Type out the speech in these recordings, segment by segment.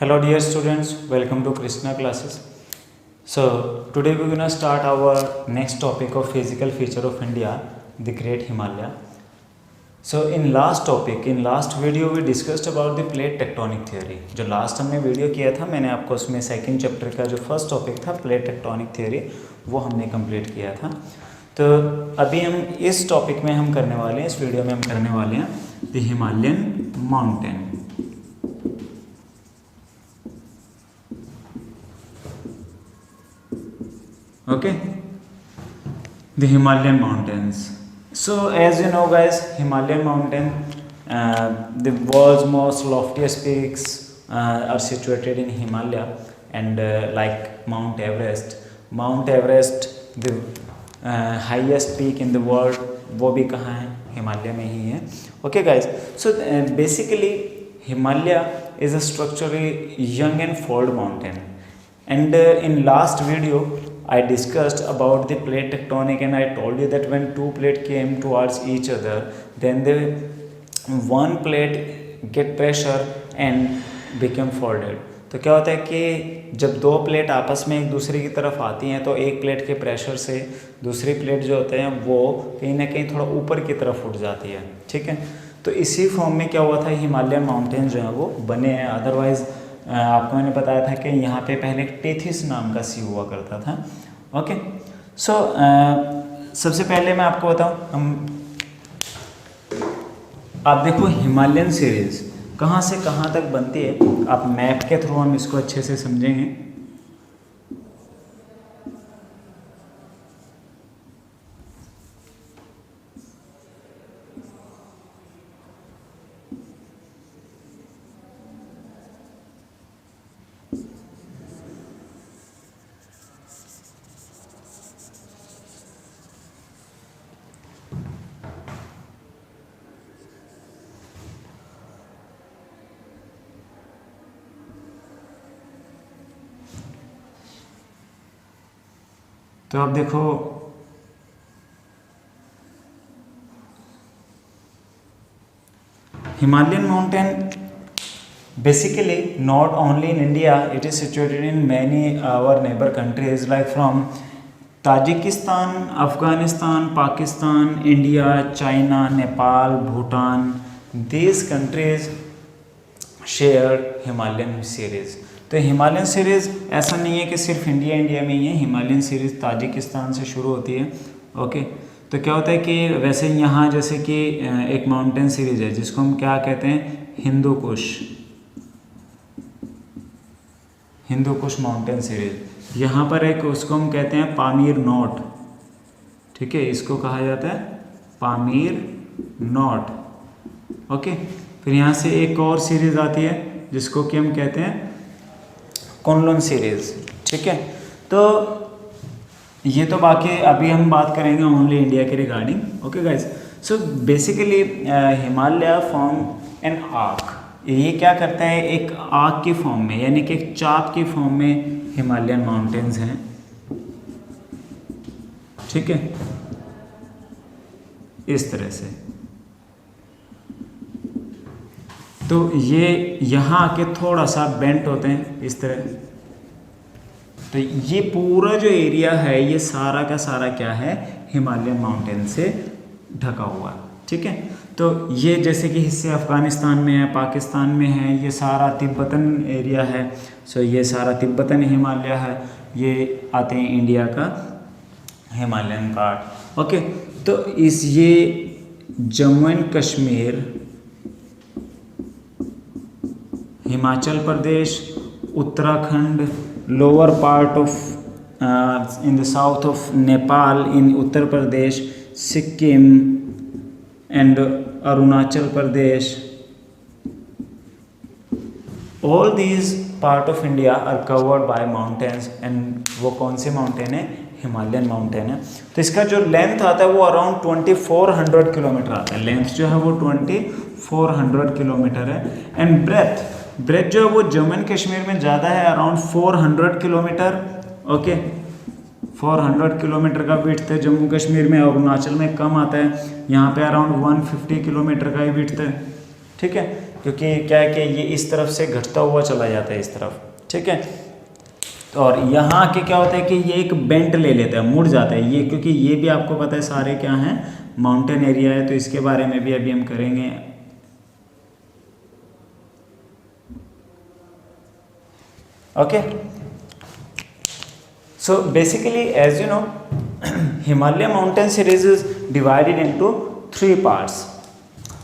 Hello dear students, welcome to Krishna classes. So today we're gonna start our next topic of physical feature of India, the Great Himalaya. So in last video we discussed about the plate tectonic theory. जो last हमने video किया था मैंने आपको उसमें second chapter का जो first topic था प्लेट टेक्टोनिक थ्योरी वो हमने कंप्लीट किया था. तो अभी हम इस टॉपिक में हम करने वाले हैं, इस वीडियो में हम करने वाले हैं the Himalayan mountain. Okay, the Himalayan mountains. So as you know guys, Himalayan mountain, the world's most loftiest peaks are situated in Himalaya, and like Mount Everest, the highest peak in the world, वो भी कहाँ है? हिमालय में ही है. Okay guys, so basically Himalaya is a structurally young and fold mountain, and in last video I discussed about the plate tectonic, and I told you that when two plates came towards each other, then the one plate get pressure and become folded. तो क्या होता है कि जब दो plate आपस में एक दूसरे की तरफ आती हैं तो एक प्लेट के प्रेशर से दूसरी प्लेट जो होते हैं वो कहीं ना कहीं थोड़ा ऊपर की तरफ उठ जाती है. ठीक है, तो इसी फॉर्म में क्या हुआ था, हिमालयन माउंटेन जो है वो बने हैं. अदरवाइज आपको मैंने बताया था कि यहाँ पे पहले टेथिस नाम का सी हुआ करता था. ओके, सो सबसे पहले मैं आपको बताऊँ, आप देखो हिमालयन सीरीज कहाँ से कहाँ तक बनती है. आप मैप के थ्रू हम इसको अच्छे से समझेंगे. तो आप देखो Himalayan mountain basically not only in India, it is situated in many our neighbor countries like from Tajikistan, Afghanistan, Pakistan, India, China, Nepal, Bhutan. These countries share Himalayan series. तो हिमालयन सीरीज़ ऐसा नहीं है कि सिर्फ India में ही है. Himalayan series Tajikistan से शुरू होती है. ओके, तो क्या होता है कि वैसे यहाँ जैसे कि एक माउंटेन सीरीज़ है जिसको हम क्या कहते हैं, हिंदू कुश माउंटेन सीरीज. यहाँ पर एक उसको हम कहते हैं पामीर नॉट. ठीक है, इसको कहा जाता है पामीर नॉट. ओके, फिर यहाँ से एक और सीरीज़ आती है जिसको कि हम कहते हैं कुनलुन सीरीज. ठीक है, तो ये तो बाकी अभी हम बात करेंगे ओनली इंडिया के regarding. Okay guys, so basically Himalaya form an arc. ये क्या करता है, एक आर्क की फॉर्म में यानी कि एक चाप की फॉर्म में हिमालयन माउंटेन्स हैं. ठीक है, इस तरह से. तो ये यहाँ आके थोड़ा सा बेंट होते हैं इस तरह. तो ये पूरा जो एरिया है ये सारा का सारा क्या है, हिमालयन माउंटेन से ढका हुआ है. ठीक है, तो ये जैसे कि हिस्से अफ़गानिस्तान में है, पाकिस्तान में है, ये सारा तिब्बतन एरिया है. सो ये सारा तिब्बतन हिमालय है. ये आते हैं इंडिया का हिमालयन पार्ट. ओके, तो ये Jammu and Kashmir, Himachal Pradesh, Uttarakhand, lower part of in the south of Nepal, in Uttar Pradesh, Sikkim and Arunachal Pradesh, all these part of India are covered by mountains. And वो कौन से माउंटेन है, हिमालयन माउंटेन है. तो इसका जो लेंथ आता है वो अराउंड 2400 किलोमीटर आता है. लेंथ जो है वो 2400 किलोमीटर है. एंड ब्रेथ जो है वो जम्मू एंड कश्मीर में ज़्यादा है, अराउंड 400 किलोमीटर. ओके, 400 किलोमीटर का विड्थ है जम्मू कश्मीर में. अरुणाचल में कम आता है, यहाँ पे अराउंड 150 किलोमीटर का ही विड्थ है. ठीक है, क्योंकि क्या है कि ये इस तरफ से घटता हुआ चला जाता है इस तरफ, ठीक है। और यहाँ के क्या होता है कि ये एक बेंट ले लेता है, मुड़ जाता है ये, क्योंकि ये भी आपको पता है सारे क्या हैं, माउंटेन एरिया है, तो इसके बारे में भी अभी हम करेंगे। Okay, so basically as you know Himalaya mountain series is divided into 3 parts.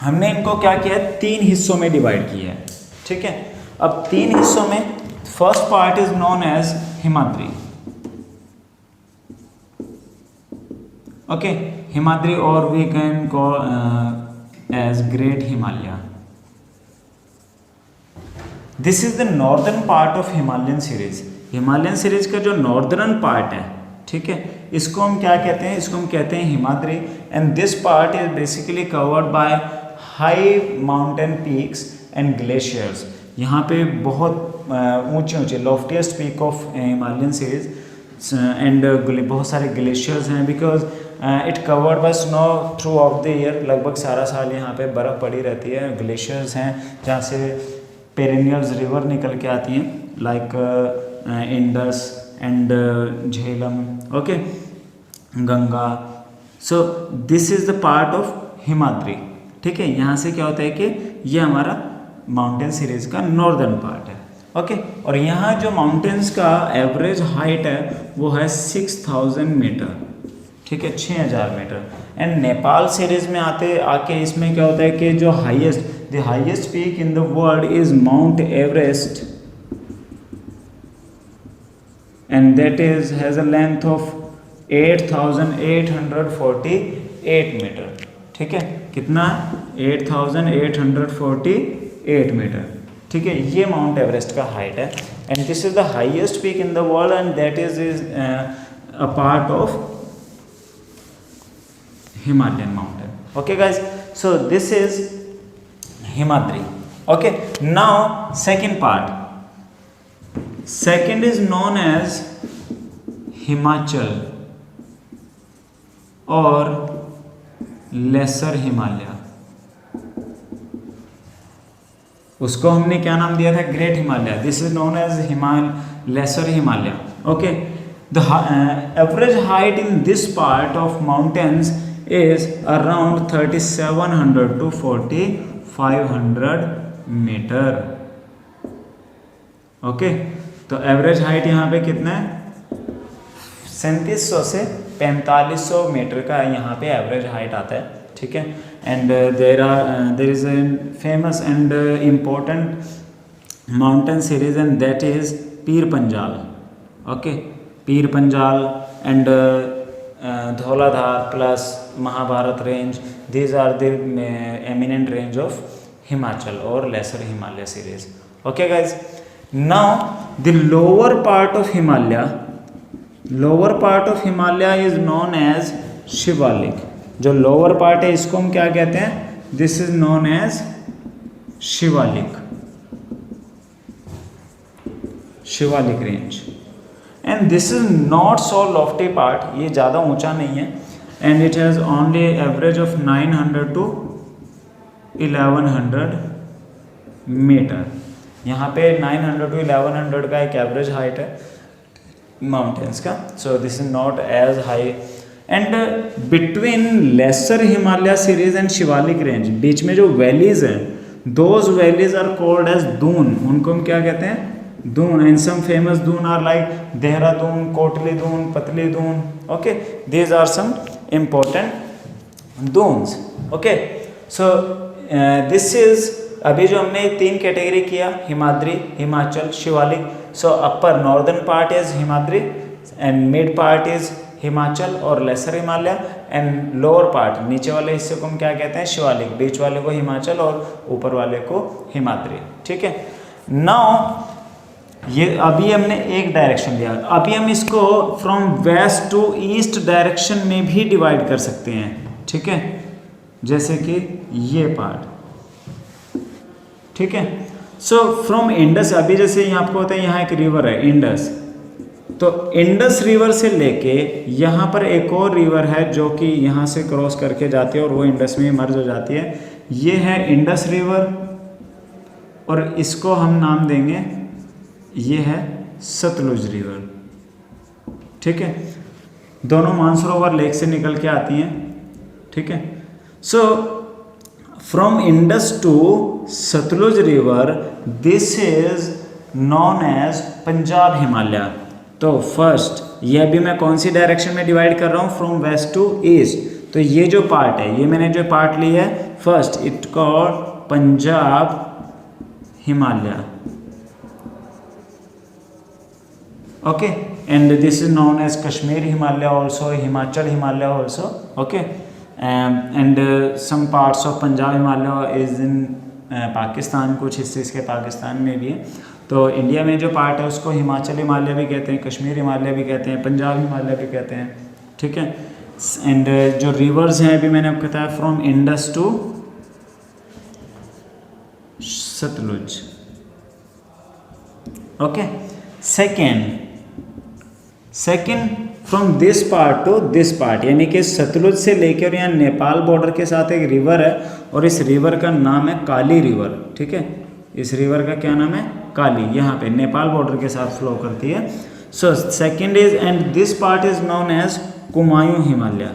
हमने इनको क्या किया है, 3 हिस्सों में डिवाइड किया है, ठीक है। अब 3 हिस्सों में first part is known as Himadri. Okay, Himadri और we can call as great Himalaya. This is the northern part of Himalayan series. Himalayan series का जो नॉर्दर्न पार्ट है, ठीक है, इसको हम क्या कहते हैं, इसको हम कहते हैं Himadri. And this part is basically covered by high mountain peaks and glaciers. यहाँ पे बहुत ऊंचे ऊंचे loftiest peak of Himalayan series and बहुत सारे ग्लेशियर्स हैं, because it covered by snow through of the year. लगभग सारा साल यहाँ पे बर्फ़ पड़ी रहती है। ग्लेशियर्स हैं जहाँ से पेरेनियल्स रिवर निकल के आती हैं, like Indus and Jhelum, okay, Ganga. So this is the part of Himadri, ठीक है। यहाँ से क्या होता है कि ये हमारा माउंटेन सीरीज का नॉर्दर्न पार्ट है, ओके। और यहाँ जो माउंटेन्स का एवरेज हाइट है वो है 6000 मीटर, ठीक है, 6000 मीटर। एंड नेपाल सीरीज में आके इसमें क्या होता है कि जो the highest peak in the world is Mount Everest, and that is has a length of 8848 metre, ठीक है। कितना? 8848 मीटर, ठीक है। ये माउंट एवरेस्ट का हाइट है, and this is the highest peak in the world, and that is a part of Himalayan mountain. Okay guys, so this is Himadri. Okay, now second part. Second is known as Himachal और lesser Himalaya. उसको हमने क्या नाम दिया था? Great Himalaya. This is known as lesser Himalaya. Okay, the average height in this part of mountains is around 3700 to 4500 metre. Okay, तो average height यहाँ पे कितना है? 3700 से 4500 मीटर का यहाँ पे एवरेज हाइट आता है, ठीक है। And there is a famous and important mountain series and that is Pir Panjal. Okay, Pir Panjal and Dhauladhar plus Mahabharat range, these are the eminent range of Himachal or lesser Himalaya series. Okay guys, now the lower part of Himalaya is known as Shivalik. जो lower part है इसको हम क्या कहते हैं? This is known as Shivalik range. And this is not so lofty part, ये ज़्यादा ऊंचा नहीं है, and it has only average of 900 to 1100 metre. यहाँ पे 900 to 1100 का एक एवरेज हाइट है माउंटेन्स का। So this is not as high. And between lesser Himalaya series and Shivalik range, बीच में जो वैलीज हैं, those valleys are called as Doon. उनको हम क्या कहते हैं? Doon. And some famous Doon are like Dehradun, Kotli Doon, Patli Doon. Okay, these are some important dunes. Okay, so this is, अभी जो हमने 3 कैटेगरी किया, Himadri, Himachal, Shivalik. So upper northern part is Himadri and mid part is Himachal और lesser Himalaya, and lower part नीचे वाले हिस्से को हम क्या कहते हैं? शिवालिक। बीच वाले को हिमाचल और ऊपर वाले को हिमाद्री, ठीक है। नाउ ये अभी हमने एक डायरेक्शन दिया, अभी हम इसको from west to east direction में भी डिवाइड कर सकते हैं, ठीक है। जैसे कि ये पार्ट, ठीक है। सो फ्रॉम इंडस, अभी जैसे यहाँ आपको होता है यहाँ एक रिवर है इंडस, तो इंडस रिवर से लेके यहाँ पर एक और रिवर है जो कि यहाँ से क्रॉस करके जाती है और वो इंडस में मर्ज हो जाती है। ये है इंडस रिवर, और इसको हम नाम देंगे, ये है सतलुज रिवर। ठीक है, दोनों मानसरोवर लेक से निकल के आती हैं। ठीक है, so from Indus to Sutlej river this is known as Punjab Himalaya. तो फर्स्ट, ये अभी मैं कौन सी डायरेक्शन में डिवाइड कर रहा हूँ, फ्रॉम वेस्ट टू ईस्ट। तो ये जो पार्ट है, ये मैंने जो पार्ट लिया है first, it called Punjab Himalaya. Okay, and this is known as Kashmir Himalaya also, Himachal Himalaya also. Okay, and some parts of Punjab Himalaya is in Pakistan, कुछ हिस्से इसके पाकिस्तान में भी है। तो इंडिया में जो पार्ट है उसको हिमाचल हिमालय भी कहते हैं, कश्मीर हिमालय भी कहते हैं, पंजाब हिमालय भी कहते हैं। ठीक है, एंड जो रिवर्स हैं अभी मैंने आपको बताया, from Indus to Sutlej. Okay, second from this part to this part, यानी कि सतलुज से लेकर यहाँ नेपाल बॉर्डर के साथ एक रिवर है और इस रिवर का नाम है काली रिवर। ठीक है, इस रिवर का क्या नाम है, काली, यहाँ पे नेपाल बॉर्डर के साथ फ्लो करती है। So second is, and this part is known as Kumaon Himalaya.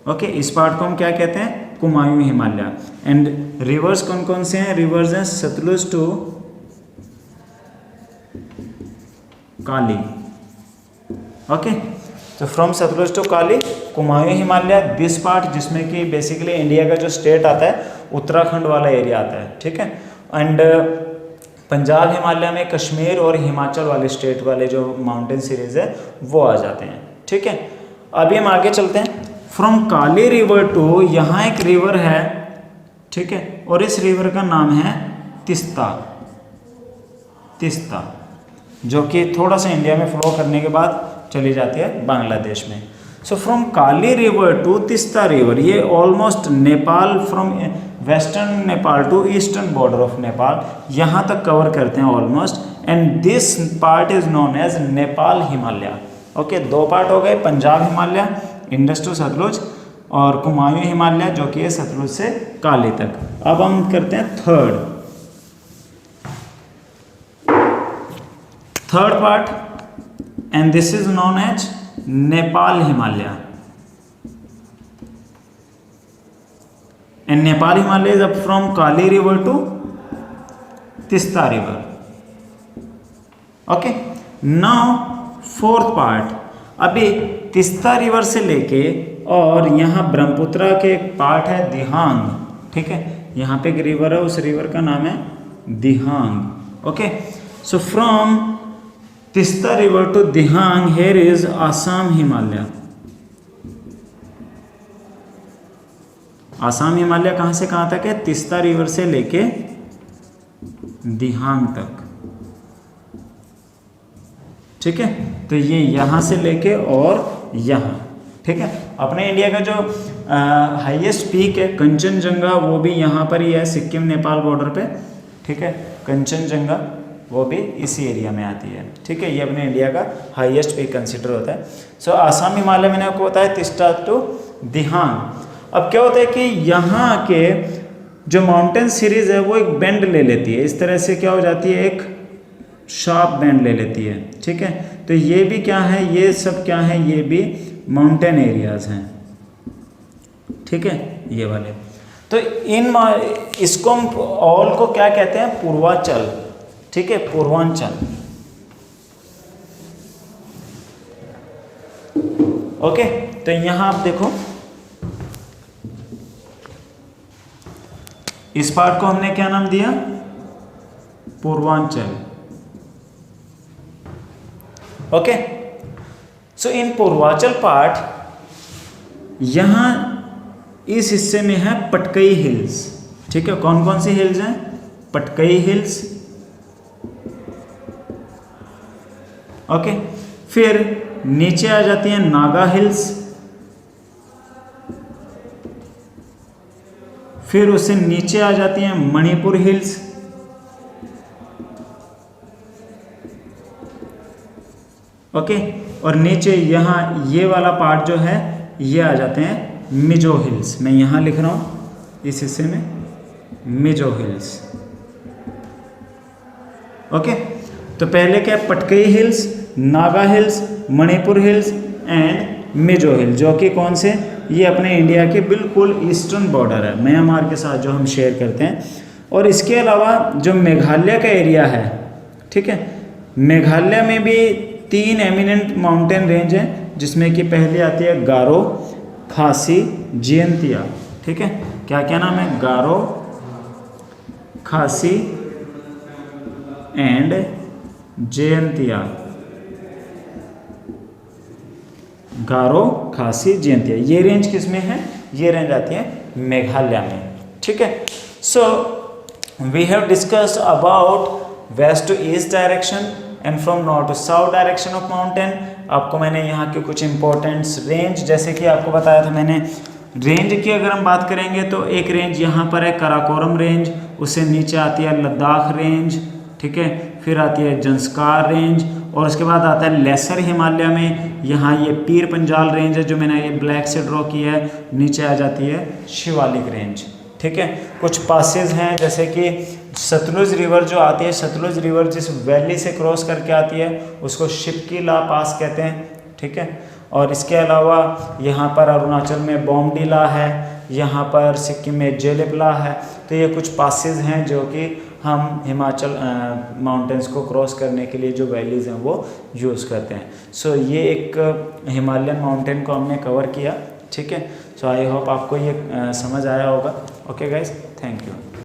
Okay, इस पार्ट को हम क्या कहते हैं, कुमायूं हिमालय। एंड रिवर्स कौन कौन से हैं, रिवर्स हैं सतलुज टू काली। ओके, तो from Sutlej to Kali Kumaon Himalaya, this part जिसमें कि बेसिकली इंडिया का जो स्टेट आता है उत्तराखंड वाला एरिया आता है। ठीक है, एंड पंजाब हिमालय में कश्मीर और हिमाचल वाले स्टेट वाले जो माउंटेन सीरीज है वो आ जाते हैं। ठीक है, अभी हम आगे चलते हैं। फ्रॉम काली रिवर टू, यहाँ एक रिवर है। ठीक है, और इस रिवर का नाम है तिस्ता, तिस्ता, जो कि थोड़ा सा इंडिया में फ्लो करने के बाद चली जाती है बांग्लादेश में। So from Kali river to Teesta river, ये almost Nepal, from western Nepal to eastern border of Nepal, यहाँ तक कवर करते हैं almost. And this part is known as Nepal Himalaya. Okay, दो पार्ट हो गए, पंजाब हिमालय इंडस टू सतलुज और कुमायूं हिमालय जो कि है सतलुज से काली तक। अब हम करते हैं third part, and this is known as Nepal Himalaya. And Nepal Himalaya is up from Kali river to Teesta river. Okay, now fourth part, अभी तिस्ता रिवर से लेके और यहाँ ब्रह्मपुत्र के एक पार्ट है दिहांग। ठीक है, यहाँ पे एक रिवर है, उस रिवर का नाम है Dihang. Okay, so from Teesta river to Dihang here is Assam Himalaya. Assam Himalaya कहाँ से कहाँ तक है, तिस्ता रिवर से लेके दिहांग तक। ठीक है, तो ये यहाँ से लेके और यहाँ। ठीक है, अपने इंडिया का जो हाईएस्ट पीक है कंचनजंगा, वो भी यहाँ पर ही है, सिक्किम नेपाल बॉर्डर पे। ठीक है, कंचनजंगा वो भी इसी एरिया में आती है। ठीक है, ये अपने इंडिया का हाईएस्ट पीक कंसिडर होता है। सो आसाम हिमालय मैंने आपको बताया तिस्ता टू दिहांग। अब क्या होता है कि यहाँ के जो माउंटेन सीरीज है वो एक बेंड ले लेती है, इस तरह से क्या हो जाती है, एक शार्प बेंड ले लेती है। ठीक है, तो ये भी क्या है, ये सब क्या है, ये भी माउंटेन एरियाज हैं। ठीक है, ये वाले। तो इन इसको हम ऑल को क्या कहते हैं, पूर्वांचल। ठीक है, पूर्वांचल। ओके, तो यहां आप देखो, इस पार्ट को हमने क्या नाम दिया, पूर्वांचल। ओके, सो इन पूर्वांचल पार्ट यहां इस हिस्से में है पटकई हिल्स। ठीक है, कौन कौन सी हिल्स हैं, पटकई हिल्स। ओके, फिर नीचे आ जाती हैं नागा हिल्स, फिर उससे नीचे आ जाती हैं मणिपुर हिल्स, ओके, और नीचे यहाँ ये वाला पार्ट जो है ये आ जाते हैं मिजो हिल्स, मैं यहाँ लिख रहा हूँ इस हिस्से में मिजो हिल्स। ओके, तो पहले क्या है, Patkai hills, Naga hills, Manipur hills and Mizo hill, जो कि कौन से, ये अपने इंडिया के बिल्कुल ईस्टर्न बॉर्डर है, म्यांमार के साथ जो हम शेयर करते हैं। और इसके अलावा जो मेघालय का एरिया है, ठीक है, मेघालय में भी 3 एमिनेंट माउंटेन रेंज हैं, जिसमें कि पहली आती है गारो, खासी, जयंतिया। ठीक है, क्या क्या नाम है, गारो, खासी एंड जयंतिया। गारो, खासी, जयंतिया, ये रेंज किस में है, ये रेंज आती है मेघालय में। ठीक है, so we have discussed about west to east direction and from north to south direction of mountain. आपको मैंने यहाँ के कुछ इंपॉर्टेंट्स रेंज, जैसे कि आपको बताया था मैंने, रेंज की अगर हम बात करेंगे तो एक रेंज यहाँ पर है कराकोरम रेंज, उससे नीचे आती है लद्दाख रेंज, ठीक है, फिर आती है जंस्कार रेंज, और उसके बाद आता है लेसर हिमालय में, यहाँ ये पीर पंजाल रेंज है जो मैंने ये ब्लैक से ड्रॉ किया है, नीचे आ जाती है शिवालिक रेंज। ठीक है, कुछ पासेज हैं जैसे कि सतलुज रिवर जो आती है, सतलुज रिवर जिस वैली से क्रॉस करके आती है उसको शिपकीला पास कहते हैं। ठीक है, और इसके अलावा यहाँ पर अरुणाचल में बोमडीला है, यहाँ पर सिक्किम में जेलिपला है। तो ये कुछ पासेज हैं जो कि हम हिमाचल माउंटेन्स को क्रॉस करने के लिए जो वैलीज़ हैं वो यूज़ करते हैं। सो ये एक हिमालयन माउंटेन को हमने कवर किया। ठीक है, सो आई होप आपको ये समझ आया होगा। Okay guys, thank you.